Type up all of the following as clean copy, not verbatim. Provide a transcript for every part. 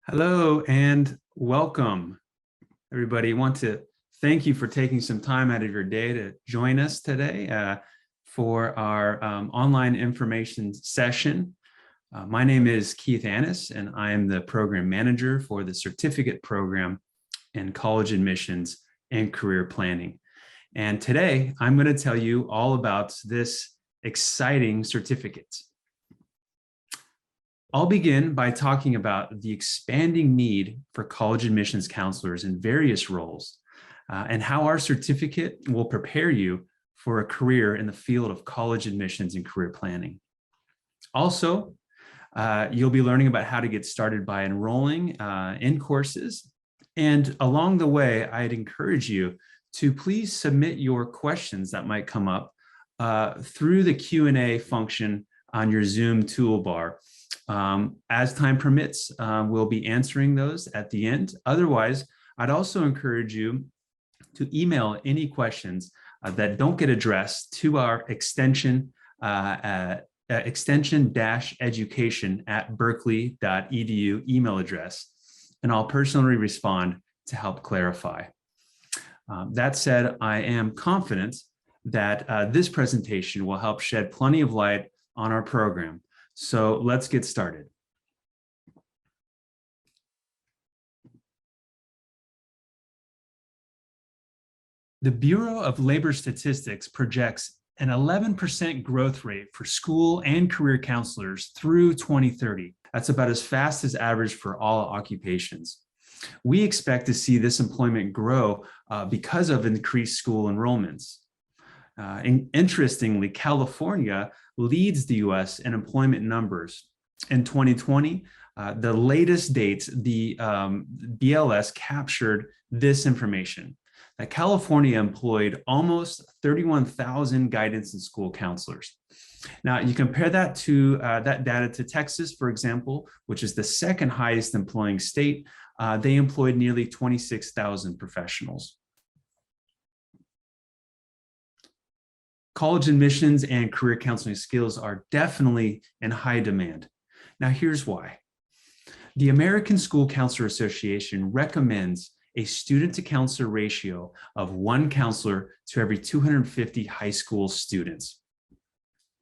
Hello and welcome, everybody. I want to thank you for taking some time out of your day to join us today for our online information session. My name is Keith Annis, and I am the program manager for the certificate program in college admissions and career planning. And today, I'm going to tell you all about this exciting certificate. I'll begin by talking about the expanding need for college admissions counselors in various roles and how our certificate will prepare you for a career in the field of college admissions and career planning. Also, you'll be learning about how to get started by enrolling in courses. And along the way, I'd encourage you to please submit your questions that might come up through the Q&A function on your Zoom toolbar. As time permits, we'll be answering those at the end. Otherwise, I'd also encourage you to email any questions that don't get addressed to our extension extension-education@berkeley.edu email address, and I'll personally respond to help clarify. That said, I am confident that this presentation will help shed plenty of light on our program. So let's get started. The Bureau of Labor Statistics projects an 11% growth rate for school and career counselors through 2030. That's about as fast as average for all occupations. We expect to see this employment grow because of increased school enrollments. Interestingly, California leads the US in employment numbers. In 2020, the latest dates, the BLS captured this information, that California employed almost 31,000 guidance and school counselors. Now, you compare that to that data to Texas, for example, which is the second highest employing state. They employed nearly 26,000 professionals. College admissions and career counseling skills are definitely in high demand. Now, here's why. The American School Counselor Association recommends a student-to-counselor ratio of 1 counselor to every 250 high school students.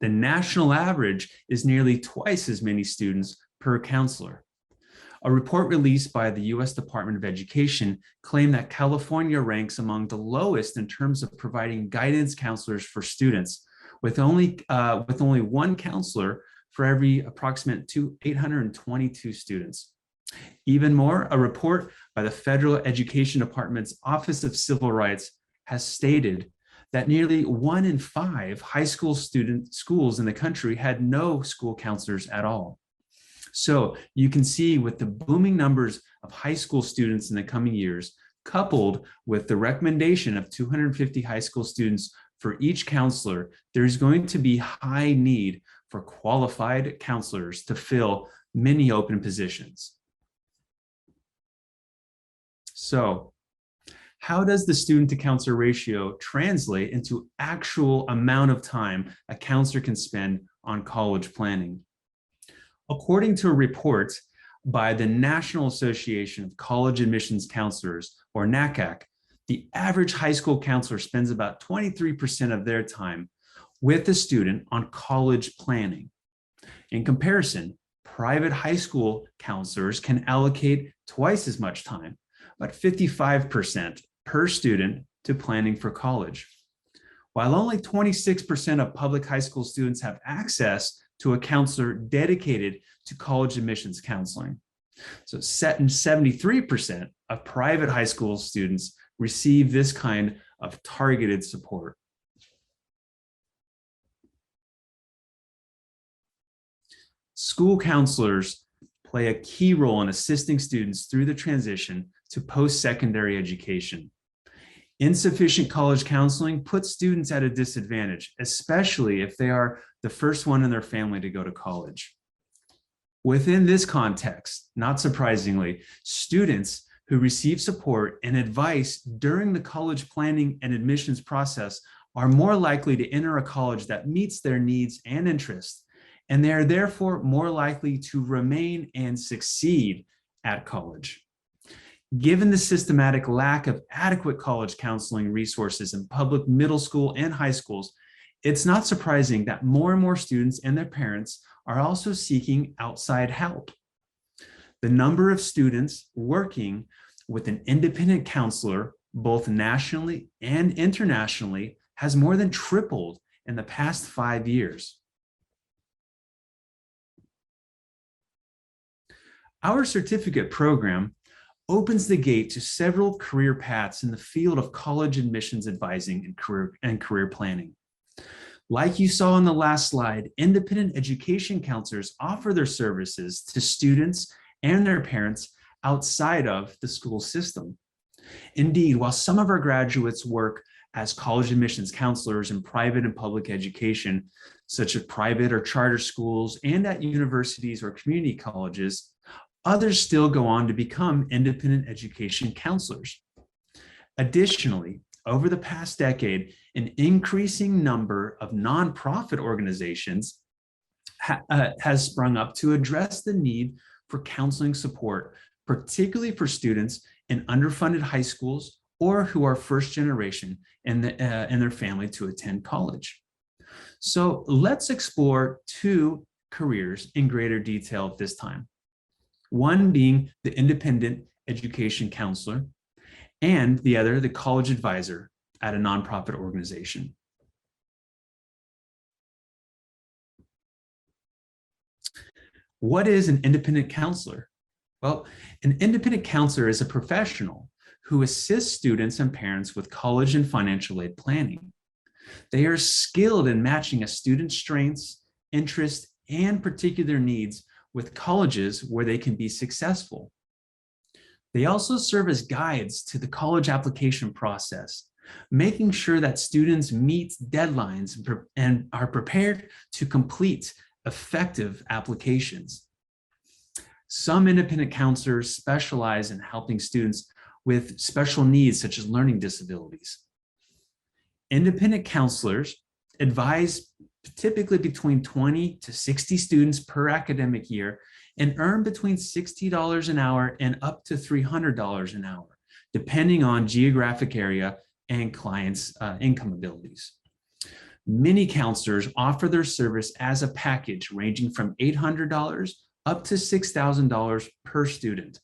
The national average is nearly twice as many students per counselor. A report released by the U.S. Department of Education claimed that California ranks among the lowest in terms of providing guidance counselors for students, with only 1 counselor for every approximate 822 students. Even more, a report by the Federal Education Department's Office of Civil Rights has stated that nearly 1 in 5 high school schools in the country had no school counselors at all. So you can see, with the booming numbers of high school students in the coming years, coupled with the recommendation of 250 high school students for each counselor, there's going to be high need for qualified counselors to fill many open positions. So how does the student-to-counselor ratio translate into actual amount of time a counselor can spend on college planning? According to a report by the National Association of College Admissions Counselors, or NACAC, the average high school counselor spends about 23% of their time with a student on college planning. In comparison, private high school counselors can allocate twice as much time, about 55% per student, to planning for college. While only 26% of public high school students have access to a counselor dedicated to college admissions counseling. So 73% of private high school students receive this kind of targeted support. School counselors play a key role in assisting students through the transition to post-secondary education. Insufficient college counseling puts students at a disadvantage, especially if they are the first one in their family to go to college. Within this context, not surprisingly, students who receive support and advice during the college planning and admissions process are more likely to enter a college that meets their needs and interests, and they are therefore more likely to remain and succeed at college. Given the systematic lack of adequate college counseling resources in public middle school and high schools, it's not surprising that more and more students and their parents are also seeking outside help. The number of students working with an independent counselor, both nationally and internationally, has more than tripled in the past 5 years. Our certificate program opens the gate to several career paths in the field of college admissions advising and career planning. Like you saw on the last slide, independent education counselors offer their services to students and their parents outside of the school system. Indeed, while some of our graduates work as college admissions counselors in private and public education, such as private or charter schools and at universities or community colleges, others still go on to become independent education counselors. Additionally, over the past decade, an increasing number of nonprofit organizations has sprung up to address the need for counseling support, particularly for students in underfunded high schools or who are first generation in their family to attend college. So let's explore two careers in greater detail at this time. One being the independent education counselor, and the other, the college advisor at a nonprofit organization. What is an independent counselor? Well, an independent counselor is a professional who assists students and parents with college and financial aid planning. They are skilled in matching a student's strengths, interests, and particular needs with colleges where they can be successful. They also serve as guides to the college application process, making sure that students meet deadlines and are prepared to complete effective applications. Some independent counselors specialize in helping students with special needs, such as learning disabilities. Independent counselors advise typically between 20 to 60 students per academic year and earn between $60 an hour and up to $300 an hour, depending on geographic area and clients' income abilities. Many counselors offer their service as a package ranging from $800 up to $6,000 per student.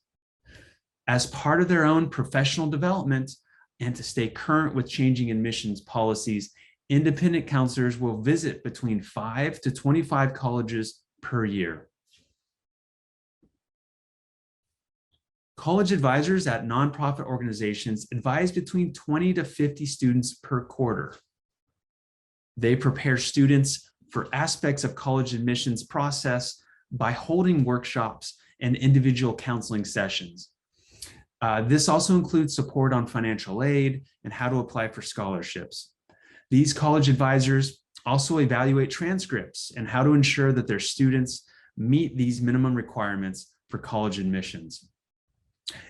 As part of their own professional development and to stay current with changing admissions policies, independent counselors will visit between 5 to 25 colleges per year. College advisors at nonprofit organizations advise between 20 to 50 students per quarter. They prepare students for aspects of college admissions process by holding workshops and individual counseling sessions. This also includes support on financial aid and how to apply for scholarships. These college advisors also evaluate transcripts and how to ensure that their students meet these minimum requirements for college admissions.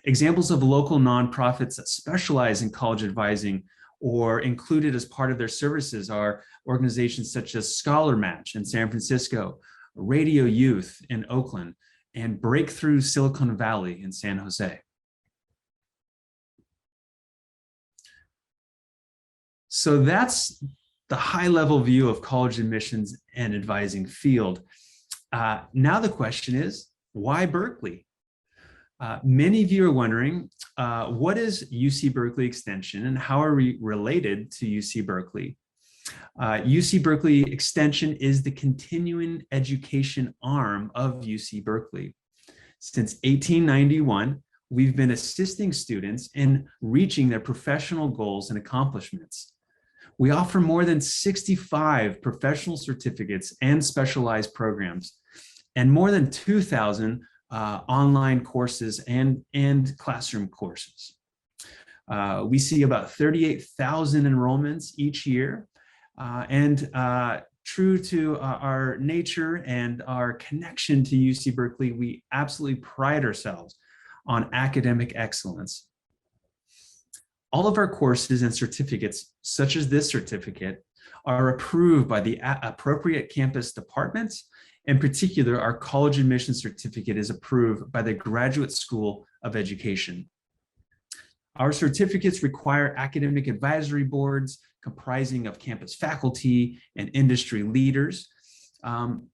Examples of local nonprofits that specialize in college advising or included as part of their services are organizations such as Scholar Match in San Francisco, Radio Youth in Oakland, and Breakthrough Silicon Valley in San Jose. So that's the high-level view of college admissions and advising field. Now the question is, why Berkeley? Many of you are wondering, what is UC Berkeley Extension and how are we related to UC Berkeley? UC Berkeley Extension is the continuing education arm of UC Berkeley. Since 1891, we've been assisting students in reaching their professional goals and accomplishments. We offer more than 65 professional certificates and specialized programs, and more than 2,000 online courses and classroom courses. We see about 38,000 enrollments each year, and true to our nature and our connection to UC Berkeley, we absolutely pride ourselves on academic excellence. All of our courses and certificates, such as this certificate, are approved by the appropriate campus departments In particular, our college admission certificate is approved by the Graduate School of Education. Our certificates require academic advisory boards comprising of campus faculty and industry leaders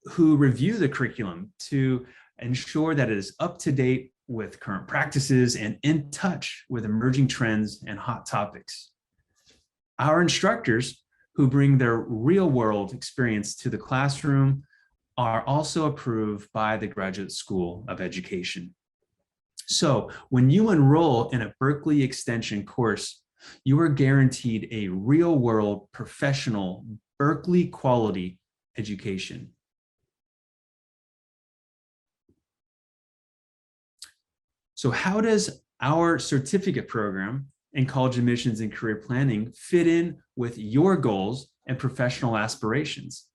who review the curriculum to ensure that it is up to date with current practices and in touch with emerging trends and hot topics. Our instructors, who bring their real-world experience to the classroom, are also approved by the Graduate School of Education. So when you enroll in a Berkeley Extension course, you are guaranteed a real-world, professional, Berkeley quality education. So how does our certificate program in college admissions and career planning fit in with your goals and professional aspirations?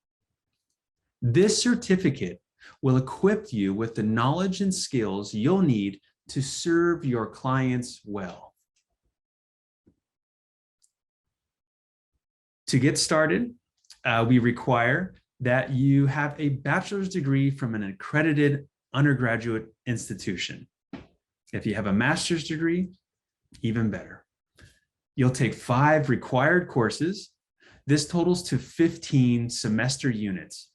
This certificate will equip you with the knowledge and skills you'll need to serve your clients well. To get started, we require that you have a bachelor's degree from an accredited undergraduate institution. If you have a master's degree, even better. You'll take 5 required courses. This totals to 15 semester units,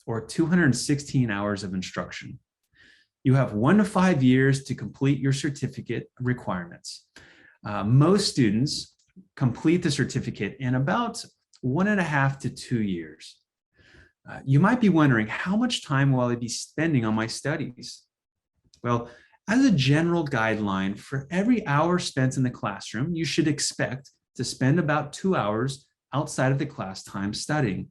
or 216 hours of instruction. You have 1 to 5 years to complete your certificate requirements. Most students complete the certificate in about 1.5 to 2 years. You might be wondering, how much time will I be spending on my studies? Well, as a general guideline, for every hour spent in the classroom, you should expect to spend about 2 hours outside of the class time studying.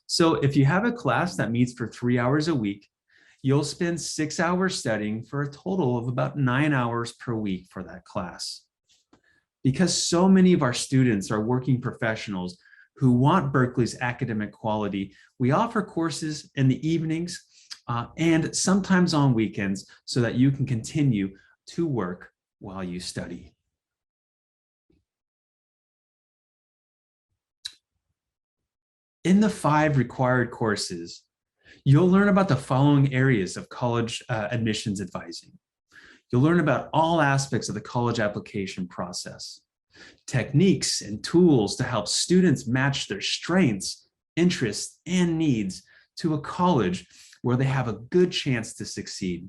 So if you have a class that meets for 3 hours a week, you'll spend 6 hours studying for a total of about 9 hours per week for that class. Because so many of our students are working professionals who want Berkeley's academic quality, we offer courses in the evenings and sometimes on weekends so that you can continue to work while you study. In the 5 required courses, you'll learn about the following areas of college admissions advising. You'll learn about all aspects of the college application process, techniques and tools to help students match their strengths, interests, and needs to a college where they have a good chance to succeed.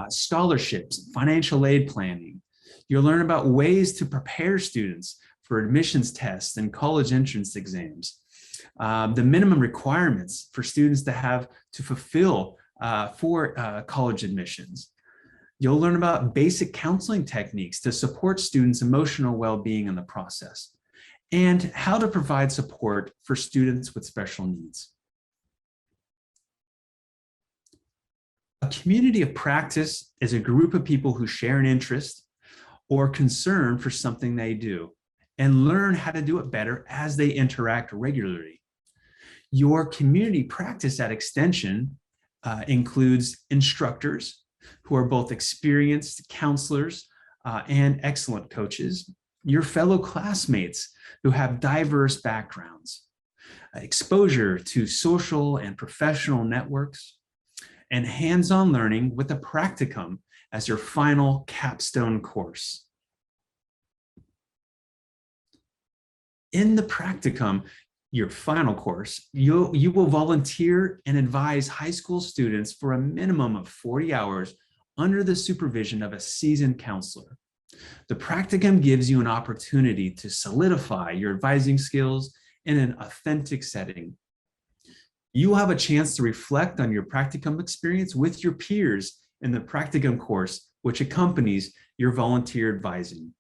Scholarships, financial aid planning. You'll learn about ways to prepare students for admissions tests and college entrance exams. The minimum requirements for students to have to fulfill for college admissions. You'll learn about basic counseling techniques to support students' emotional well-being in the process, and how to provide support for students with special needs. A community of practice is a group of people who share an interest or concern for something they do and learn how to do it better as they interact regularly. Your community practice at Extension includes instructors who are both experienced counselors and excellent coaches, your fellow classmates who have diverse backgrounds, exposure to social and professional networks, and hands-on learning with a practicum as your final capstone course. In the practicum, your final course, you will volunteer and advise high school students for a minimum of 40 hours under the supervision of a seasoned counselor. The practicum gives you an opportunity to solidify your advising skills in an authentic setting. You will have a chance to reflect on your practicum experience with your peers in the practicum course, which accompanies your volunteer advising.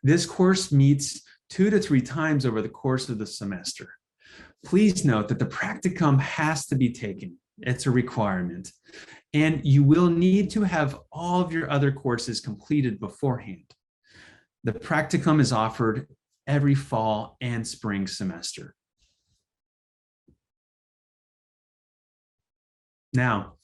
This course meets 2 to 3 times over the course of the semester. Please note that the practicum has to be taken. It's a requirement. And you will need to have all of your other courses completed beforehand. The practicum is offered every fall and spring semester. Now,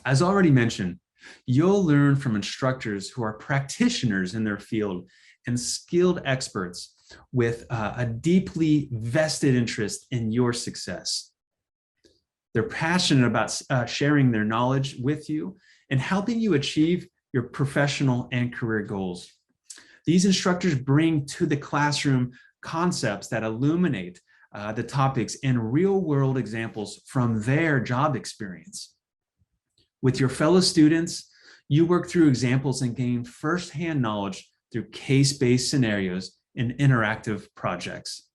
as already mentioned, you'll learn from instructors who are practitioners in their field and skilled experts with a deeply vested interest in your success. They're passionate about sharing their knowledge with you and helping you achieve your professional and career goals. These instructors bring to the classroom concepts that illuminate the topics and real-world examples from their job experience. With your fellow students, you work through examples and gain firsthand knowledge through case-based scenarios and interactive projects.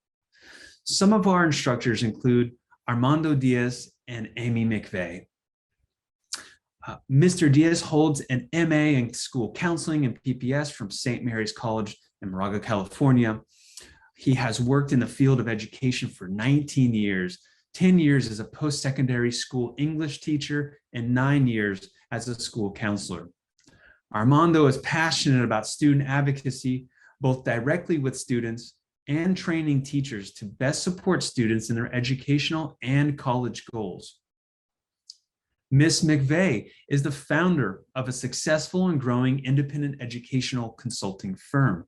Some of our instructors include Armando Diaz and Amy McVeigh. Mr. Diaz holds an MA in school counseling and PPS from St. Mary's College in Moraga, California. He has worked in the field of education for 19 years, 10 years as a post-secondary school English teacher, and 9 years as a school counselor. Armando is passionate about student advocacy, both directly with students and training teachers to best support students in their educational and college goals. Ms. McVeigh is the founder of a successful and growing independent educational consulting firm.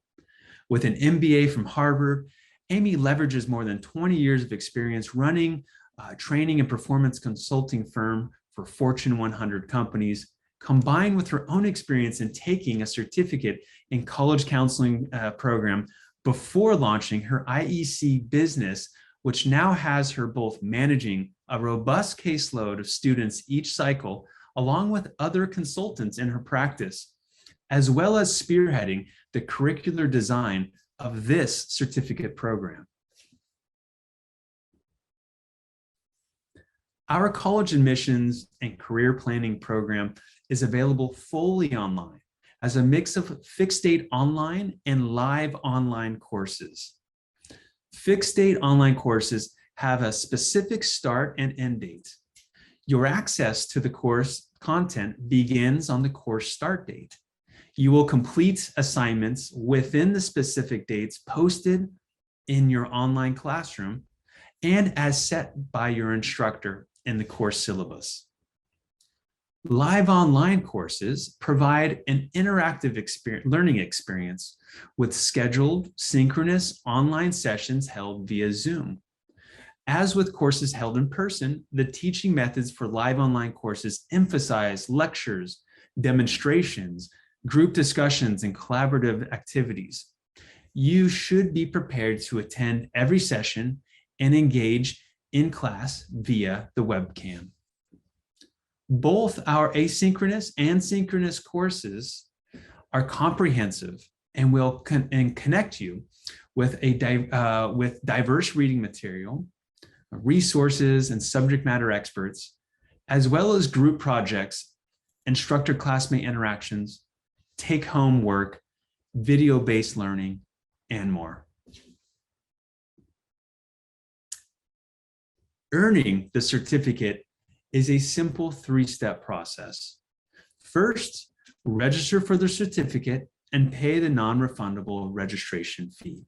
With an MBA from Harvard, Amy leverages more than 20 years of experience running a training and performance consulting firm for Fortune 100 companies, combined with her own experience in taking a certificate in college counseling program before launching her IEC business, which now has her both managing a robust caseload of students each cycle, along with other consultants in her practice, as well as spearheading the curricular design of this certificate program. Our college admissions and career planning program is available fully online as a mix of fixed date online and live online courses. Fixed date online courses have a specific start and end date. Your access to the course content begins on the course start date. You will complete assignments within the specific dates posted in your online classroom and as set by your instructor in the course syllabus. Live online courses provide an interactive learning experience with scheduled synchronous online sessions held via Zoom. As with courses held in person, the teaching methods for live online courses emphasize lectures, demonstrations, group discussions, and collaborative activities. You should be prepared to attend every session and engage in class via the webcam. Both our asynchronous and synchronous courses are comprehensive and will connect you with diverse reading material, resources, and subject matter experts, as well as group projects, instructor-classmate interactions, take-home work, video-based learning, and more. Earning the certificate is a simple three-step process. First, register for the certificate and pay the non-refundable registration fee.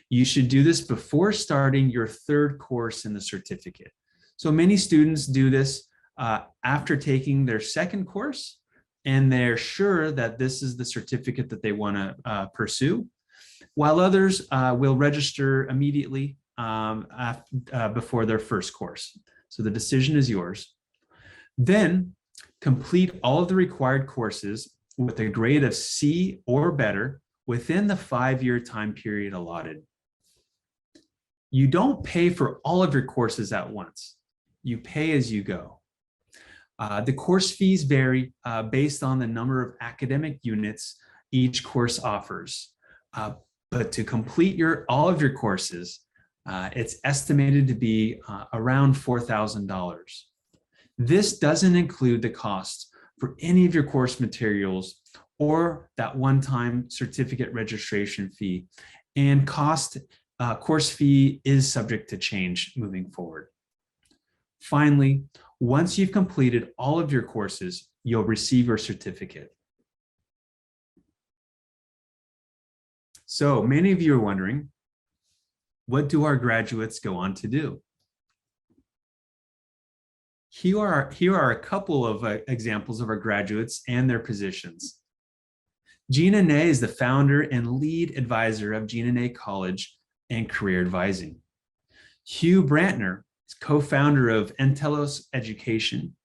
You should do this before starting your third course in the certificate. So many students do this after taking their second course, and they're sure that this is the certificate that they want to pursue, while others will register immediately before their first course. So the decision is yours. Then complete all of the required courses with a grade of C or better within the 5-year time period allotted. You don't pay for all of your courses at once. You pay as you go. The course fees vary based on the number of academic units each course offers. But to complete all of your courses, it's estimated to be around $4,000. This doesn't include the cost for any of your course materials or that one-time certificate registration fee, and course fee is subject to change moving forward. Finally, once you've completed all of your courses, you'll receive your certificate. So many of you are wondering, what do our graduates go on to do? Here are a couple of examples of our graduates and their positions. Gina Ney is the founder and lead advisor of Gina Ney College and Career Advising. Hugh Brantner co-founder of Entelos Education,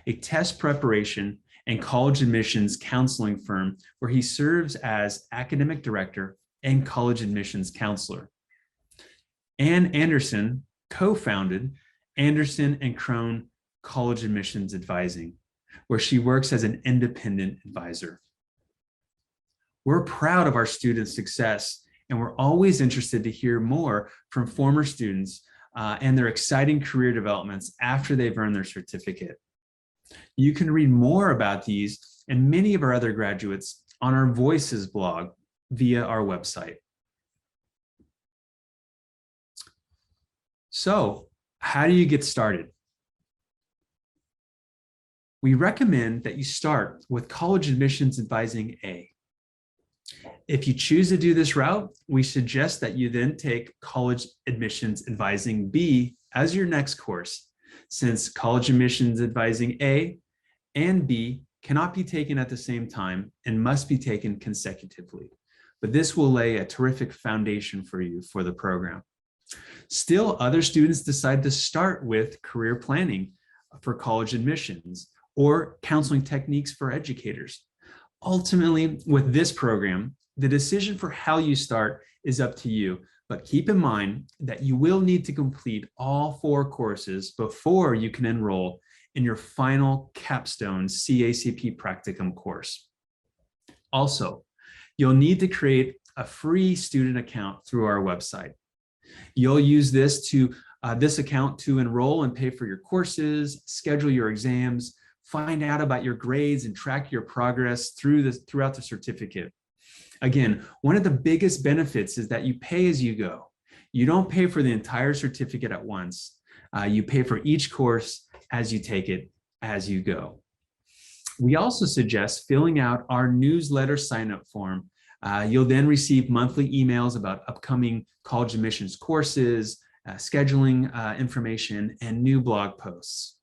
a test preparation and college admissions counseling firm where he serves as academic director and college admissions counselor. Ann Anderson co-founded Anderson and Crone College Admissions Advising, where she works as an independent advisor. We're proud of our students' success, and we're always interested to hear more from former students and their exciting career developments after they've earned their certificate. You can read more about these and many of our other graduates on our Voices blog via our website. So, how do you get started? We recommend that you start with College Admissions Advising A. If you choose to do this route, we suggest that you then take College Admissions Advising B as your next course, since College Admissions Advising A and B cannot be taken at the same time and must be taken consecutively. But this will lay a terrific foundation for you for the program. Still, other students decide to start with career planning for college admissions or counseling techniques for educators. Ultimately, with this program, the decision for how you start is up to you, but keep in mind that you will need to complete all 4 courses before you can enroll in your final capstone CACP Practicum course. Also, you'll need to create a free student account through our website. You'll use this account to enroll and pay for your courses, schedule your exams, find out about your grades, and track your progress throughout the certificate. Again, one of the biggest benefits is that you pay as you go. You don't pay for the entire certificate at once. You pay for each course as you take it, as you go. We also suggest filling out our newsletter sign-up form. You'll then receive monthly emails about upcoming college admissions courses, scheduling information, and new blog posts.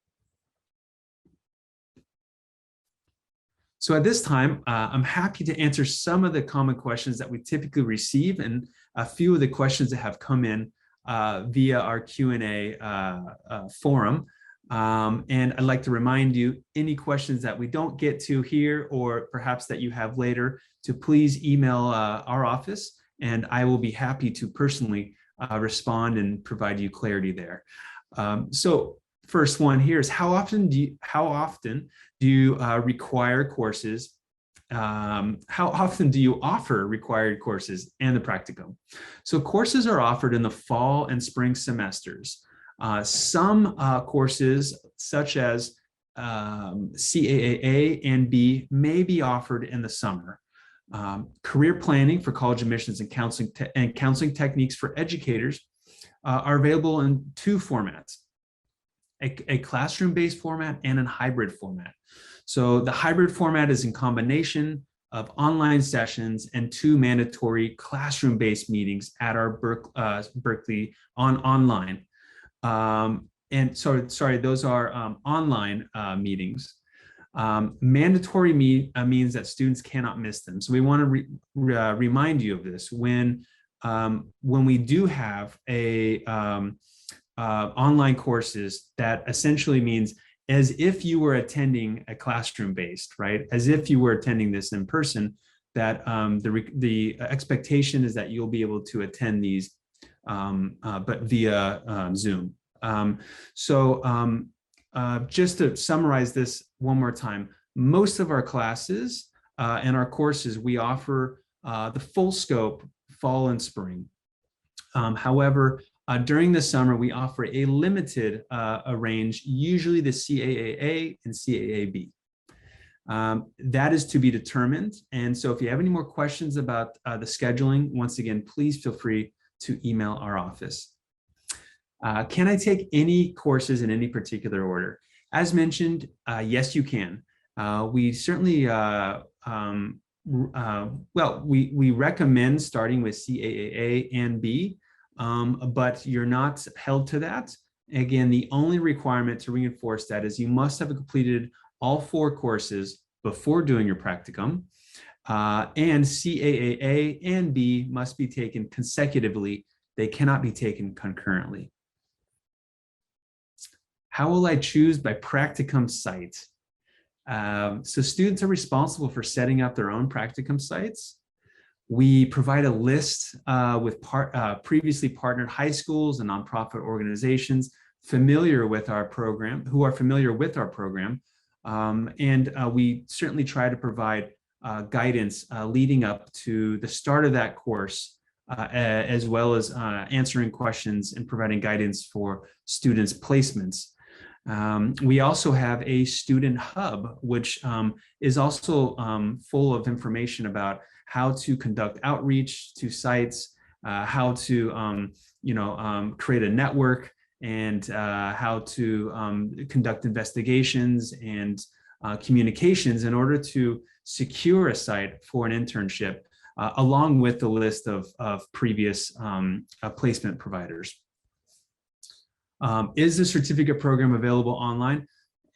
So at this time, I'm happy to answer some of the common questions that we typically receive and a few of the questions that have come in via our Q&A forum. And I'd like to remind you, any questions that we don't get to here or perhaps that you have later, to please email our office, and I will be happy to personally respond and provide you clarity there. So first one here is how often do you require courses? How often do you offer required courses and the practicum? So courses are offered in the fall and spring semesters. Some courses, such as CAAA and B, may be offered in the summer. Career planning for college admissions and counseling techniques for educators are available in 2 formats, a classroom-based format and a hybrid format. So the hybrid format is in combination of online sessions and 2 mandatory classroom-based meetings at our Berkeley online. And sorry, those are online meetings. Mandatory means that students cannot miss them. So we want to remind you of this when we do have a online courses. That essentially means as if you were attending a classroom-based, right? As if you were attending this in person. That the expectation is that you'll be able to attend these, but via Zoom. Just to summarize this one more time, most of our classes and our courses, we offer the full scope fall and spring. However, during the summer, we offer a limited range, usually the CAAA and CAAB. That is to be determined. And so if you have any more questions about the scheduling, once again, please feel free to email our office. Can I take any courses in any particular order? As mentioned, yes, you can. We certainly, we recommend starting with CAAA and B, but you're not held to that. Again, the only requirement to reinforce that is you must have completed all 4 courses before doing your practicum, and CAAA and B must be taken consecutively. They cannot be taken concurrently. How will I choose? By Practicum site. So students are responsible for setting up their own Practicum sites. We provide a list with previously partnered high schools and nonprofit organizations familiar with our program, who are familiar with our program. And we certainly try to provide guidance leading up to the start of that course, as well as answering questions and providing guidance for students' placements. We also have a student hub, which is also full of information about how to conduct outreach to sites, how to create a network, and how to conduct investigations and communications in order to secure a site for an internship, along with the list of previous placement providers. Is the certificate program available online?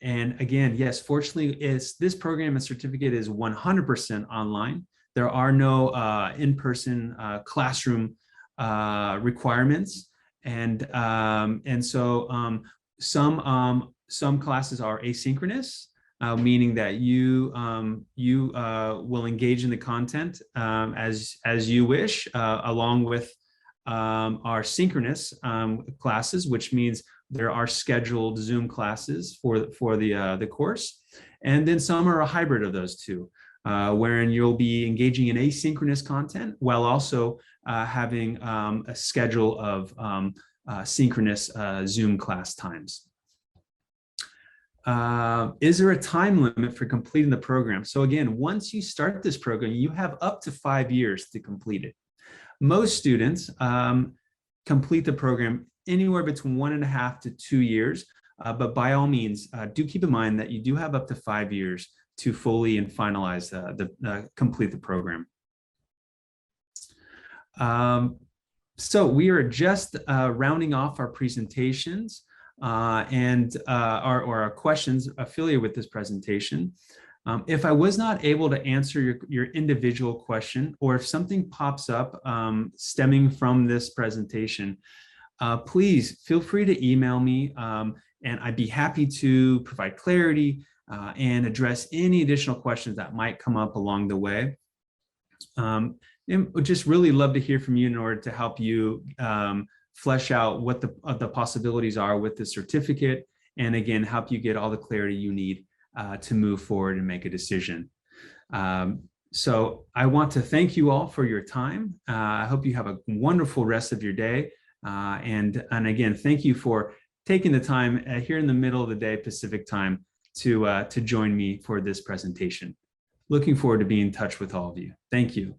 And again, yes, fortunately, this program and certificate is 100% online. There are no in-person classroom requirements, and so some classes are asynchronous, meaning that you will engage in the content as you wish, along with our synchronous classes, which means there are scheduled Zoom classes for the course, and then some are a hybrid of those two, wherein you'll be engaging in asynchronous content while also having a schedule of synchronous Zoom class times. Is there a time limit for completing the program? So again, once you start this program, you have up to 5 years to complete it. Most students complete the program anywhere between 1.5 to 2 years, but by all means, do keep in mind that you do have up to 5 years to fully and finalize complete the program. So we are just rounding off our presentations and our questions affiliated with this presentation. If I was not able to answer your individual question, or if something pops up stemming from this presentation, please feel free to email me, and I'd be happy to provide clarity and address any additional questions that might come up along the way. And would just really love to hear from you in order to help you flesh out what the possibilities are with the certificate, and again, help you get all the clarity you need to move forward and make a decision. So I want to thank you all for your time. I hope you have a wonderful rest of your day. And again, thank you for taking the time here in the middle of the day, Pacific time, to join me for this presentation. Looking forward to being in touch with all of you. Thank you.